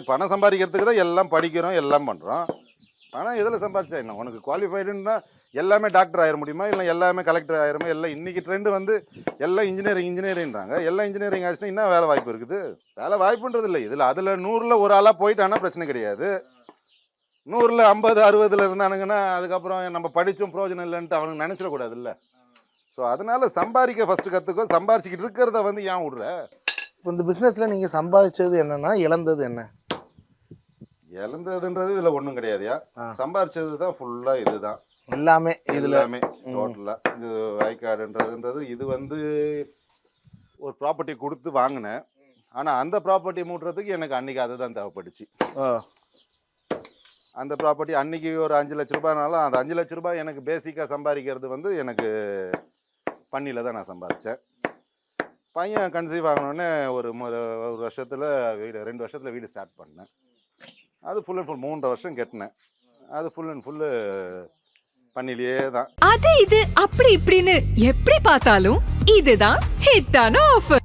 பணம் சம்பாதிக்கிறதுக்கு தான் எல்லாம் படிக்கிறோம், எல்லாம் பண்ணுறோம். ஆனால் எதில் சம்பாதிச்சா என்ன? உனக்கு குவாலிஃபைடுன்னா எல்லாமே டாக்டர் ஆயிட முடியுமா? இல்லை எல்லாமே கலெக்டர் ஆயிருமா? எல்லாம் இன்றைக்கி ட்ரெண்டு வந்து எல்லாம் இன்ஜினியரிங்கிறாங்க. எல்லாம் இன்ஜினியரிங் ஆச்சுன்னா என்ன வேலை வாய்ப்பு இருக்குது? வேலை வாய்ப்புன்றது இல்லை. அதில் 100ல் ஒரு ஆளாக போயிட்டானா பிரச்சனை கிடையாது. 100ல் 50 60ல் இருந்தானுங்கன்னா அதுக்கப்புறம் நம்ம படித்தும் பிரயோஜனம் இல்லைன்ட்டு அவனுக்கு நினச்சிடக்கூடாதுல்ல. ஸோ அதனால் சம்பாதிக்க ஃபஸ்ட்டு கற்றுக்கோ. சம்பாதிச்சிக்கிட்டு இருக்கிறத வந்து ஏன் விட்ற? இப்போ இந்த பிஸ்னஸில் நீங்கள் சம்பாதிச்சது என்னன்னா இழந்தது என்ன? இழந்ததுன்றது இதில் ஒன்றும் கிடையாதுயா. சம்பாதிச்சது தான் ஃபுல்லாக இதுதான் எல்லாமே. எல்லாமே டோட்டலாக இது வயக்காடுன்றதுன்றது இது வந்து ஒரு ப்ராப்பர்ட்டி கொடுத்து வாங்கினேன். ஆனால் அந்த ப்ராப்பர்ட்டி மூட்டுறதுக்கு எனக்கு அன்றைக்கி அதுதான் தேவைப்பட்டுச்சு. அந்த ப்ராப்பர்ட்டி அன்றைக்கி ஒரு 5 லட்ச ரூபாய்னாலும் அந்த 5 லட்ச ரூபாய் எனக்கு பேசிக்காக சம்பாதிக்கிறது வந்து எனக்கு பண்ணியில் தான் நான் சம்பாதிச்சேன். பையன் கன்சீவ் ஆகணுன்னே ஒரு வருஷத்தில் வீடு 2 வருஷத்தில் வீடு ஸ்டார்ட் பண்ணேன். அது ஃபுல் அண்ட் ஃபுல் 3 வருஷம் கட்டினேன். அது ஃபுல் அண்ட் ஃபுல்லு பண்ணிலேயே தான். அது இது அப்படி இப்படின்னு எப்படி பார்த்தாலும் இதுதான் ஹிட்டான ஆஃபர்.